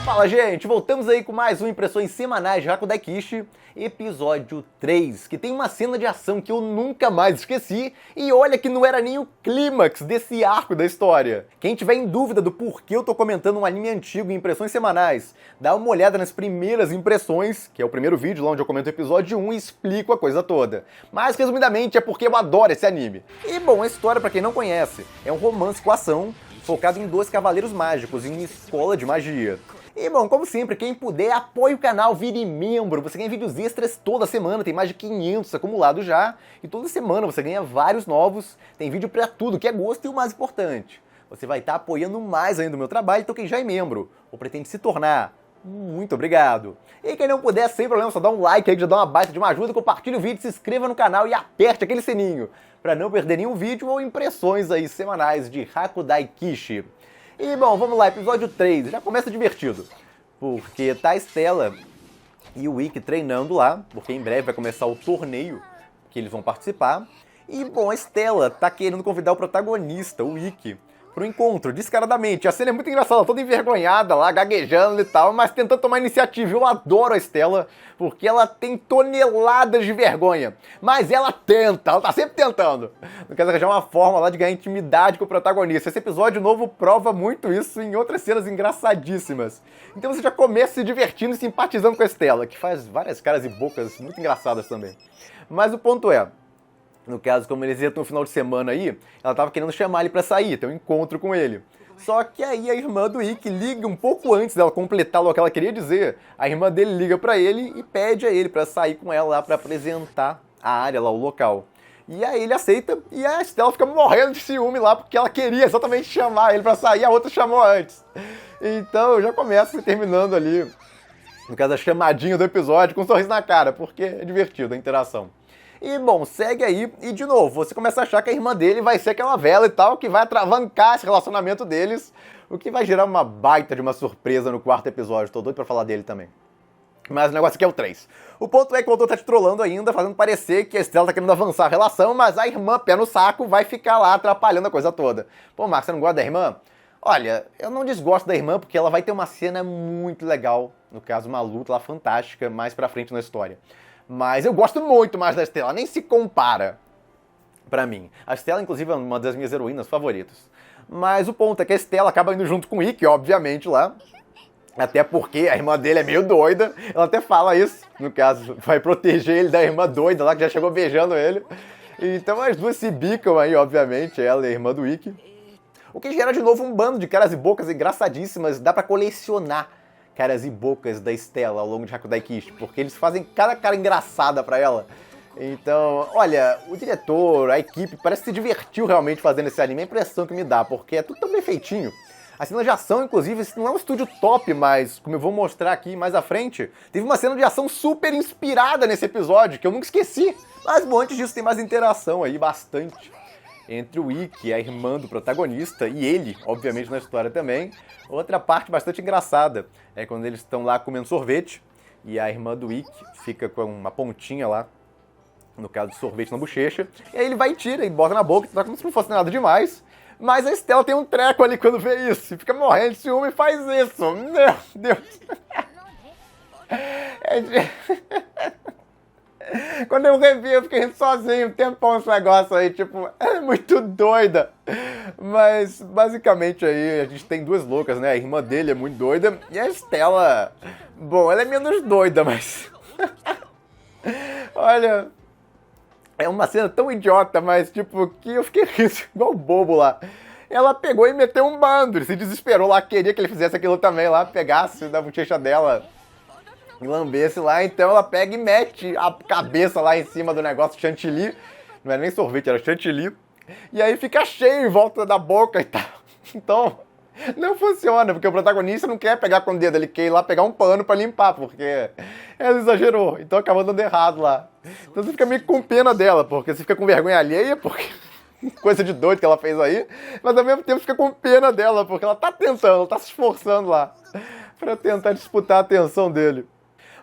Fala, gente! Voltamos aí com mais um Impressões Semanais de Hakudai Kishi, episódio 3, que tem uma cena de ação que eu nunca mais esqueci, e olha que não era nem o clímax desse arco da história. Quem tiver em dúvida do porquê eu tô comentando um anime antigo em Impressões Semanais, dá uma olhada nas primeiras impressões, que é o primeiro vídeo lá onde eu comento o episódio 1 e explico a coisa toda. Mas, resumidamente, é porque eu adoro esse anime. E, bom, a história, pra quem não conhece, é um romance com ação, focado em dois cavaleiros mágicos em uma escola de magia. E bom, como sempre, quem puder, apoie o canal, vire membro, você ganha vídeos extras toda semana, tem mais de 500 acumulados já, e toda semana você ganha vários novos, tem vídeo pra tudo, que é gosto e o mais importante, você vai estar apoiando mais ainda o meu trabalho, então quem já é membro, ou pretende se tornar, muito obrigado. E quem não puder, sem problema, só dá um like aí que já dá uma baita de uma ajuda, compartilhe o vídeo, se inscreva no canal e aperte aquele sininho, pra não perder nenhum vídeo ou impressões aí semanais de Hakudai Kishi. E bom, vamos lá, episódio 3, já começa divertido, porque tá a Stella e o Ikki treinando lá, porque em breve vai começar o torneio que eles vão participar, e bom, a Stella tá querendo convidar o protagonista, o Ikki, pro encontro, descaradamente. A cena é muito engraçada, toda envergonhada lá, gaguejando e tal, mas tentando tomar iniciativa. Eu adoro a Stella, porque ela tem toneladas de vergonha. Mas ela tenta, ela tá sempre tentando. Não quer arranjar uma forma lá de ganhar intimidade com o protagonista. Esse episódio novo prova muito isso em outras cenas engraçadíssimas. Então você já começa se divertindo e simpatizando com a Stella, que faz várias caras e bocas muito engraçadas também. Mas o ponto é, no caso, como eles iam ter um final de semana aí, ela tava querendo chamar ele pra sair, ter um encontro com ele. Só que aí a irmã do Ikki liga um pouco antes dela completar o que ela queria dizer. A irmã dele liga pra ele e pede a ele pra sair com ela lá pra apresentar a área lá, o local. E aí ele aceita e a Stella fica morrendo de ciúme lá porque ela queria exatamente chamar ele pra sair, a outra chamou antes. Então já começa terminando ali, no caso a chamadinha do episódio, com um sorriso na cara, porque é divertido a interação. E, bom, segue aí, e de novo, você começa a achar que a irmã dele vai ser aquela vela e tal, que vai atravancar esse relacionamento deles, o que vai gerar uma baita de uma surpresa no quarto episódio. Tô doido pra falar dele também. Mas o negócio aqui é o 3. O ponto é que o autor tá te trollando ainda, fazendo parecer que a Stella tá querendo avançar a relação, mas a irmã, pé no saco, vai ficar lá atrapalhando a coisa toda. Pô, Marcos, você não gosta da irmã? Olha, eu não desgosto da irmã porque ela vai ter uma cena muito legal, no caso, uma luta lá fantástica, mais pra frente na história. Mas eu gosto muito mais da Stella, nem se compara pra mim. A Stella, inclusive, é uma das minhas heroínas favoritas. Mas o ponto é que a Stella acaba indo junto com o Ikki, obviamente, lá. Até porque a irmã dele é meio doida. Ela até fala isso, no caso, vai proteger ele da irmã doida lá, que já chegou beijando ele. Então as duas se bicam aí, obviamente, ela e a irmã do Ikki. O que gera de novo um bando de caras e bocas engraçadíssimas, dá pra colecionar caras e bocas da Stella ao longo de Hakudai Kishi, porque eles fazem cada cara engraçada pra ela. Então, olha, o diretor, a equipe, parece que se divertiu realmente fazendo esse anime, é a impressão que me dá, porque é tudo tão bem feitinho. A cena de ação, inclusive, esse não é um estúdio top, mas, como eu vou mostrar aqui mais à frente, teve uma cena de ação super inspirada nesse episódio, que eu nunca esqueci. Mas, bom, antes disso tem mais interação aí, bastante, entre o Ikki, a irmã do protagonista, e ele, obviamente, na história também. Outra parte bastante engraçada é quando eles estão lá comendo sorvete e a irmã do Ikki fica com uma pontinha lá, no caso de sorvete na bochecha, e aí ele vai e tira e bota na boca, tá como se não fosse nada demais. Mas a Stella tem um treco ali quando vê isso, e fica morrendo de ciúme e faz isso. Meu Deus! Quando eu revi, eu fiquei sozinho um tempão esse negócio aí, tipo, é muito doida. Mas, basicamente aí, a gente tem duas loucas, né? A irmã dele é muito doida e a Stella, bom, ela é menos doida, mas... Olha, é uma cena tão idiota, mas tipo, que eu fiquei rindo igual bobo lá. Ela pegou e meteu um bando, ele se desesperou lá, queria que ele fizesse aquilo também lá, pegasse da bochecha dela e lambesse lá, então ela pega e mete a cabeça lá em cima do negócio chantilly, não era nem sorvete, era chantilly, e aí fica cheio em volta da boca e tal. Então, não funciona, porque o protagonista não quer pegar com o dedo, ele quer ir lá pegar um pano pra limpar, porque ela exagerou, então acabou dando errado lá. Então você fica meio com pena dela, porque você fica com vergonha alheia, porque coisa de doido que ela fez aí, mas ao mesmo tempo fica com pena dela, porque ela tá tentando, ela tá se esforçando lá pra tentar disputar a atenção dele.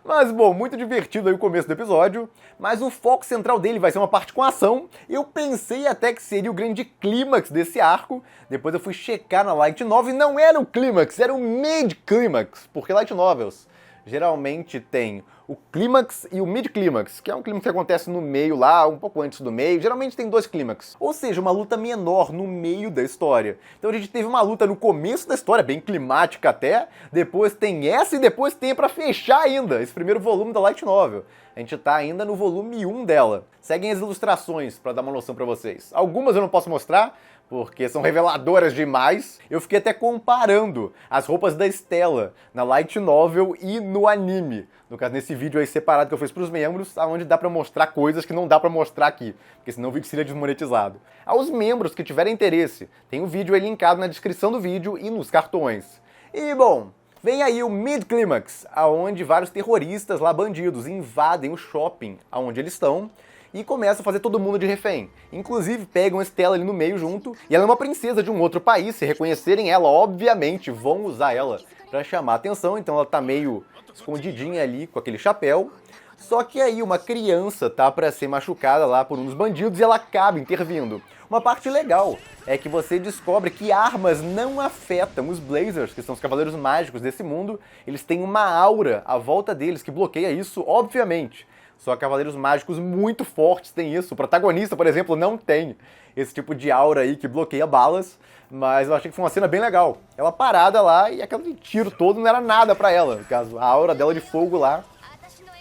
Mas, bom, muito divertido aí o começo do episódio, mas o foco central dele vai ser uma parte com ação. Eu pensei até que seria o grande clímax desse arco, depois eu fui checar na Light Novel e não era o clímax, era o mid-clímax, porque Light Novels geralmente tem o clímax e o mid-clímax, que é um clímax que acontece no meio lá, um pouco antes do meio, geralmente tem 2 clímax, ou seja, uma luta menor no meio da história. Então a gente teve uma luta no começo da história, bem climática até, depois tem essa e depois tem pra fechar ainda esse primeiro volume da Light Novel. A gente tá ainda no volume 1 dela. Seguem as ilustrações pra dar uma noção pra vocês. Algumas eu não posso mostrar, porque são reveladoras demais. Eu fiquei até comparando as roupas da Stella na Light Novel e no anime. No caso, nesse vídeo aí separado que eu fiz pros membros, onde dá pra mostrar coisas que não dá pra mostrar aqui, porque senão o vídeo seria desmonetizado. Aos membros que tiverem interesse, tem um vídeo aí linkado na descrição do vídeo e nos cartões. E, bom, vem aí o Mid-Clímax, aonde vários terroristas lá, bandidos, invadem o shopping aonde eles estão, e começam a fazer todo mundo de refém. Inclusive, pegam a Stella ali no meio junto, e ela é uma princesa de um outro país, se reconhecerem ela, obviamente, vão usar ela pra chamar a atenção, então ela tá meio escondidinha ali, com aquele chapéu. Só que aí uma criança tá pra ser machucada lá por um dos bandidos e ela acaba intervindo. Uma parte legal é que você descobre que armas não afetam os Blazers, que são os cavaleiros mágicos desse mundo. Eles têm uma aura à volta deles que bloqueia isso, obviamente. Só cavaleiros mágicos muito fortes têm isso. O protagonista, por exemplo, não tem esse tipo de aura aí que bloqueia balas. Mas eu achei que foi uma cena bem legal. Ela parada lá e aquele tiro todo não era nada pra ela. No caso, a aura dela de fogo lá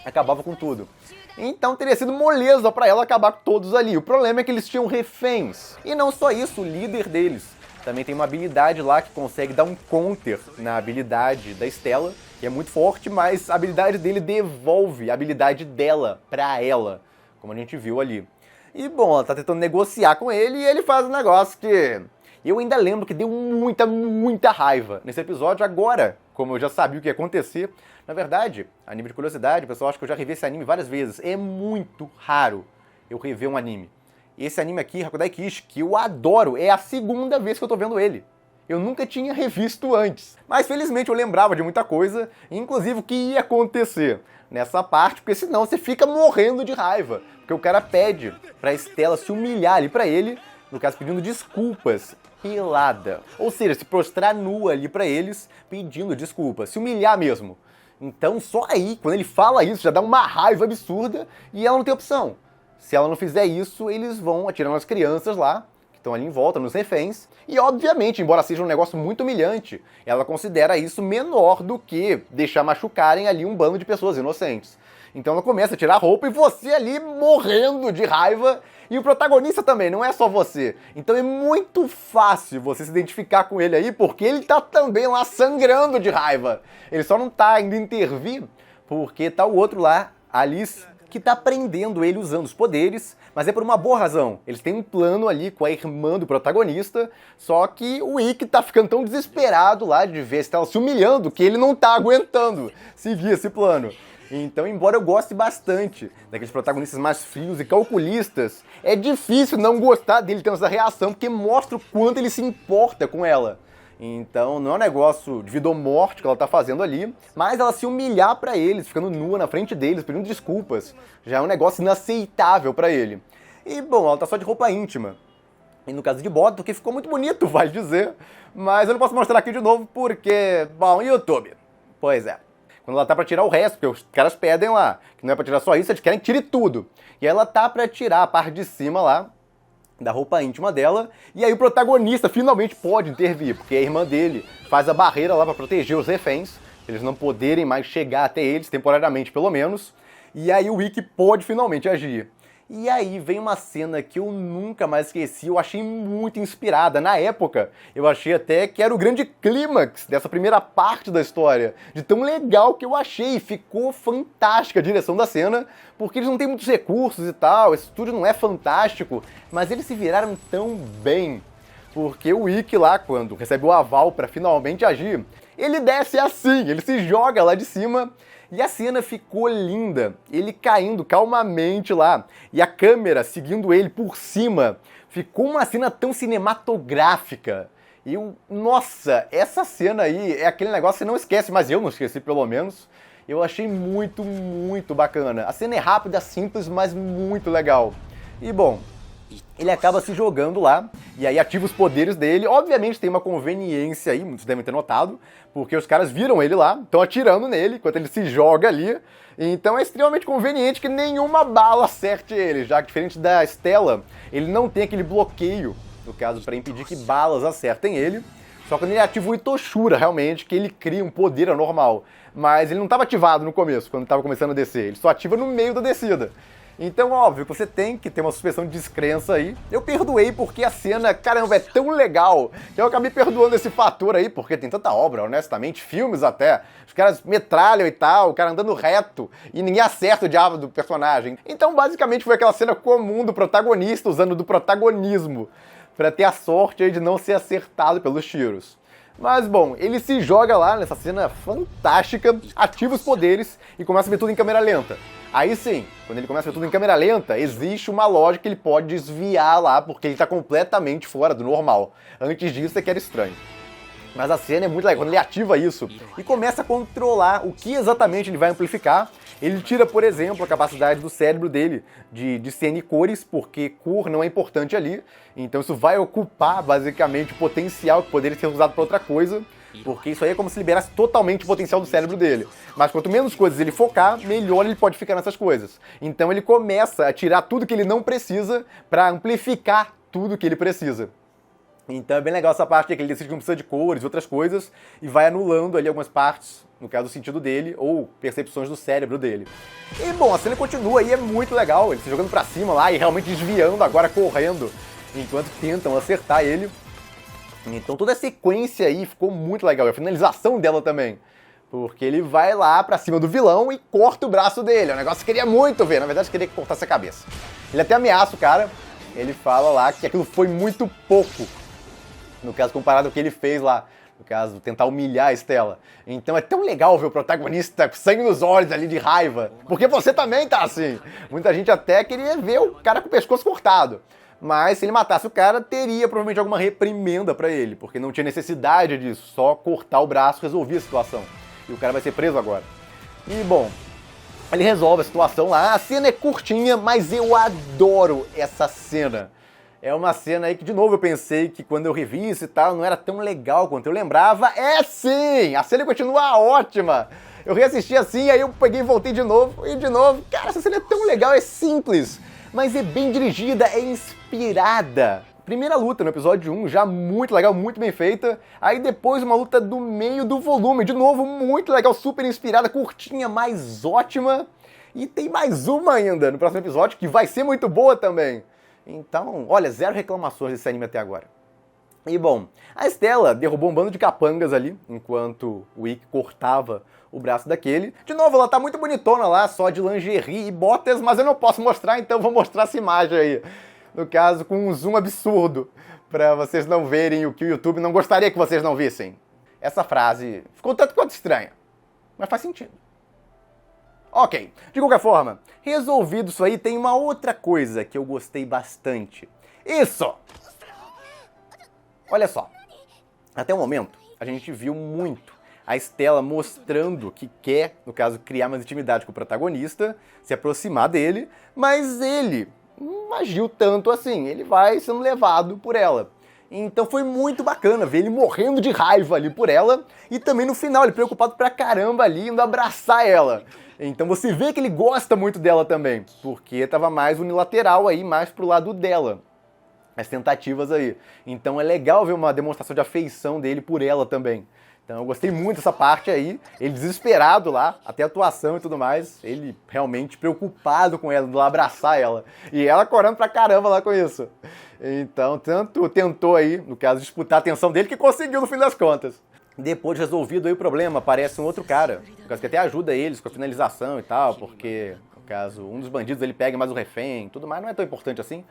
acabava com tudo. Então teria sido moleza pra ela acabar com todos ali. O problema é que eles tinham reféns. E não só isso, o líder deles também tem uma habilidade lá que consegue dar um counter na habilidade da Stella, que é muito forte, mas a habilidade dele devolve a habilidade dela pra ela, como a gente viu ali. E bom, ela tá tentando negociar com ele e ele faz um negócio que eu ainda lembro que deu muita raiva nesse episódio. Agora, como eu já sabia o que ia acontecer, na verdade, a nível de curiosidade, o pessoal acha que eu já revi esse anime várias vezes. É muito raro eu rever um anime. Esse anime aqui, Hakudai Kishi, que eu adoro, é a segunda vez que eu tô vendo ele. Eu nunca tinha revisto antes. Mas felizmente eu lembrava de muita coisa, inclusive o que ia acontecer nessa parte, porque senão você fica morrendo de raiva. Porque o cara pede pra Stella se humilhar ali pra ele, no caso pedindo desculpas, pelada. Ou seja, se prostrar nua ali pra eles, pedindo desculpas, se humilhar mesmo. Então só aí, quando ele fala isso, já dá uma raiva absurda e ela não tem opção. Se ela não fizer isso, eles vão atirando as crianças lá, que estão ali em volta, nos reféns. E obviamente, embora seja um negócio muito humilhante, ela considera isso menor do que deixar machucarem ali um bando de pessoas inocentes. Então ela começa a tirar a roupa e você ali morrendo de raiva. E o protagonista também, não é só você. Então é muito fácil você se identificar com ele aí, porque ele tá também lá sangrando de raiva. Ele só não tá indo intervir, porque tá o outro lá, Alice, que tá prendendo ele usando os poderes, mas é por uma boa razão. Eles têm um plano ali com a irmã do protagonista, só que o Ikki tá ficando tão desesperado lá de ver a Stella se humilhando que ele não tá aguentando seguir esse plano. Então, embora eu goste bastante daqueles protagonistas mais frios e calculistas, é difícil não gostar dele tendo essa reação, porque mostra o quanto ele se importa com ela. Então, não é um negócio de vida ou morte que ela tá fazendo ali, mas ela se humilhar pra eles, ficando nua na frente deles, pedindo desculpas, já é um negócio inaceitável pra ele. E, bom, ela tá só de roupa íntima. E no caso de bota, que ficou muito bonito, vai dizer, mas eu não posso mostrar aqui de novo porque, bom, YouTube. Pois é. Quando ela tá pra tirar o resto, porque os caras pedem lá, que não é pra tirar só isso, eles querem que tire tudo. E ela tá pra tirar a parte de cima lá, da roupa íntima dela, e aí o protagonista finalmente pode intervir, porque a irmã dele faz a barreira lá pra proteger os reféns, eles não poderem mais chegar até eles, temporariamente pelo menos, e aí o Ikki pode finalmente agir. E aí vem uma cena que eu nunca mais esqueci, eu achei muito inspirada. Na época, eu achei até que era o grande clímax dessa primeira parte da história. De tão legal que eu achei, ficou fantástica a direção da cena, porque eles não têm muitos recursos e tal, esse estúdio não é fantástico, mas eles se viraram tão bem. Porque o Ikki lá, quando recebe o aval pra finalmente agir, ele desce assim, ele se joga lá de cima. E a cena ficou linda, ele caindo calmamente lá, e a câmera seguindo ele por cima. Ficou uma cena tão cinematográfica. E nossa, essa cena aí é aquele negócio que você não esquece, mas eu não esqueci pelo menos. Eu achei muito, muito bacana. A cena é rápida, simples, mas muito legal. E bom, ele acaba se jogando lá, e aí ativa os poderes dele. Obviamente tem uma conveniência aí, muitos devem ter notado, porque os caras viram ele lá, estão atirando nele enquanto ele se joga ali. Então é extremamente conveniente que nenhuma bala acerte ele, já que diferente da Stella, ele não tem aquele bloqueio, no caso, para impedir que balas acertem ele. Só quando ele ativa o Itoshura, realmente, que ele cria um poder anormal. Mas ele não estava ativado no começo, quando estava começando a descer, ele só ativa no meio da descida. Então, óbvio, você tem que ter uma suspensão de descrença aí. Eu perdoei porque a cena, caramba, é tão legal que eu acabei perdoando esse fator aí, porque tem tanta obra, honestamente, filmes até. Os caras metralham e tal, o cara andando reto e ninguém acerta o diabo do personagem. Então, basicamente, foi aquela cena comum do protagonista usando do protagonismo pra ter a sorte aí de não ser acertado pelos tiros. Mas, bom, ele se joga lá nessa cena fantástica, ativa os poderes e começa a ver tudo em câmera lenta. Aí sim, quando ele começa a ver tudo em câmera lenta, existe uma lógica que ele pode desviar lá, porque ele tá completamente fora do normal. Antes disso é que era estranho. Mas a cena é muito legal, quando ele ativa isso e começa a controlar o que exatamente ele vai amplificar. Ele tira, por exemplo, a capacidade do cérebro dele de discernir cores, porque cor não é importante ali. Então isso vai ocupar, basicamente, o potencial que poderia ser usado para outra coisa, porque isso aí é como se liberasse totalmente o potencial do cérebro dele. Mas quanto menos coisas ele focar, melhor ele pode ficar nessas coisas. Então ele começa a tirar tudo que ele não precisa para amplificar tudo que ele precisa. Então é bem legal essa parte que ele decide que não precisa de cores e outras coisas e vai anulando ali algumas partes, no caso do sentido dele, ou percepções do cérebro dele. E bom, a cena continua e é muito legal, ele se jogando pra cima lá e realmente desviando, agora correndo, enquanto tentam acertar ele. Então toda a sequência aí ficou muito legal, e a finalização dela também. Porque ele vai lá pra cima do vilão e corta o braço dele, é um negócio que eu queria muito ver, na verdade queria que cortasse a cabeça. Ele até ameaça o cara, ele fala lá que aquilo foi muito pouco. No caso, comparado ao que ele fez lá, no caso, tentar humilhar a Stella. Então é tão legal ver o protagonista com sangue nos olhos ali de raiva, porque você também tá assim. Muita gente até queria ver o cara com o pescoço cortado. Mas se ele matasse o cara, teria provavelmente alguma reprimenda pra ele, porque não tinha necessidade disso, só cortar o braço resolvia a situação. E o cara vai ser preso agora. E bom, ele resolve a situação lá, a cena é curtinha, mas eu adoro essa cena. É uma cena aí que, de novo, eu pensei que quando eu revi isso e tal, não era tão legal quanto eu lembrava. É sim! A cena continua ótima! Eu reassisti assim, aí eu peguei e voltei de novo, e de novo. Cara, essa cena é tão legal, é simples, mas é bem dirigida, é inspirada. Primeira luta no episódio 1, já muito legal, muito bem feita. Aí depois uma luta do meio do volume, de novo, muito legal, super inspirada, curtinha, mas ótima. E tem mais uma ainda no próximo episódio, que vai ser muito boa também. Então, olha, zero reclamações desse anime até agora. E bom, a Stella derrubou um bando de capangas ali, enquanto o Ikki cortava o braço daquele. De novo, ela tá muito bonitona lá, só de lingerie e botas, mas eu não posso mostrar, então vou mostrar essa imagem aí. No caso, com um zoom absurdo, pra vocês não verem o que o YouTube não gostaria que vocês não vissem. Essa frase ficou tanto quanto estranha, mas faz sentido. Ok, de qualquer forma, resolvido isso aí, tem uma outra coisa que eu gostei bastante. Isso! Olha só, até o momento a gente viu muito a Stella mostrando que quer, no caso, criar mais intimidade com o protagonista, se aproximar dele, mas ele não agiu tanto assim, ele vai sendo levado por ela. Então foi muito bacana ver ele morrendo de raiva ali por ela e também no final ele preocupado pra caramba ali indo abraçar ela. Então você vê que ele gosta muito dela também, porque tava mais unilateral aí, mais pro lado dela. As tentativas aí. Então é legal ver uma demonstração de afeição dele por ela também. Então eu gostei muito dessa parte aí, ele desesperado lá, até a atuação e tudo mais, ele realmente preocupado com ela, indo lá abraçar ela. E ela correndo pra caramba lá com isso. Então, tanto tentou aí, no caso, disputar a atenção dele, que conseguiu no fim das contas. Depois de resolvido aí o problema, aparece um outro cara, no caso que até ajuda eles com a finalização e tal, porque, no caso, um dos bandidos ele pega mais o refém, tudo mais, não é tão importante assim,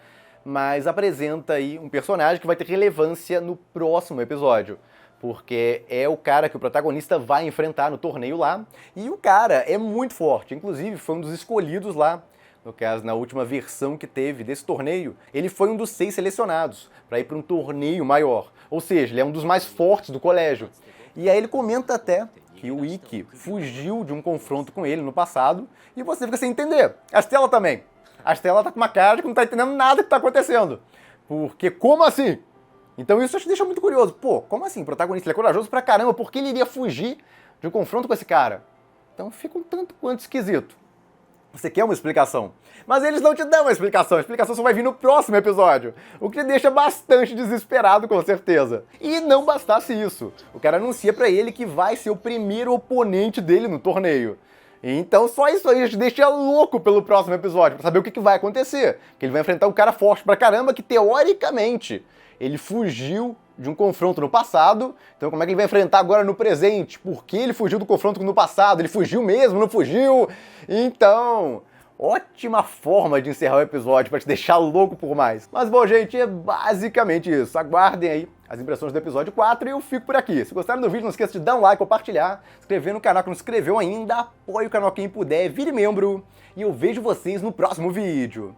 mas apresenta aí um personagem que vai ter relevância no próximo episódio. Porque é o cara que o protagonista vai enfrentar no torneio lá, e o cara é muito forte, inclusive foi um dos escolhidos lá, no caso, na última versão que teve desse torneio, ele foi um dos 6 selecionados para ir para um torneio maior, ou seja, ele é um dos mais fortes do colégio. E aí ele comenta até que o Ikki fugiu de um confronto com ele no passado e você fica sem entender. A Stella também. A Stella tá com uma cara de que não tá entendendo nada que tá acontecendo. Porque como assim? Então isso te deixa muito curioso. Pô, como assim? O protagonista ele é corajoso pra caramba, por que ele iria fugir de um confronto com esse cara? Então fica um tanto quanto esquisito. Você quer uma explicação? Mas eles não te dão uma explicação. A explicação só vai vir no próximo episódio. O que te deixa bastante desesperado, com certeza. E não bastasse isso, o cara anuncia pra ele que vai ser o primeiro oponente dele no torneio. Então só isso aí já te deixa louco pelo próximo episódio, pra saber o que vai acontecer. Que ele vai enfrentar um cara forte pra caramba que, teoricamente, ele fugiu de um confronto no passado. Então como é que ele vai enfrentar agora no presente? Por que ele fugiu do confronto no passado? Ele fugiu mesmo, não fugiu? Então, ótima forma de encerrar o episódio pra te deixar louco por mais. Mas bom, gente, é basicamente isso. Aguardem aí as impressões do episódio 4 e eu fico por aqui. Se gostaram do vídeo, não esqueça de dar um like, compartilhar, se inscrever no canal que não se inscreveu ainda, apoie o canal quem puder, vire membro e eu vejo vocês no próximo vídeo.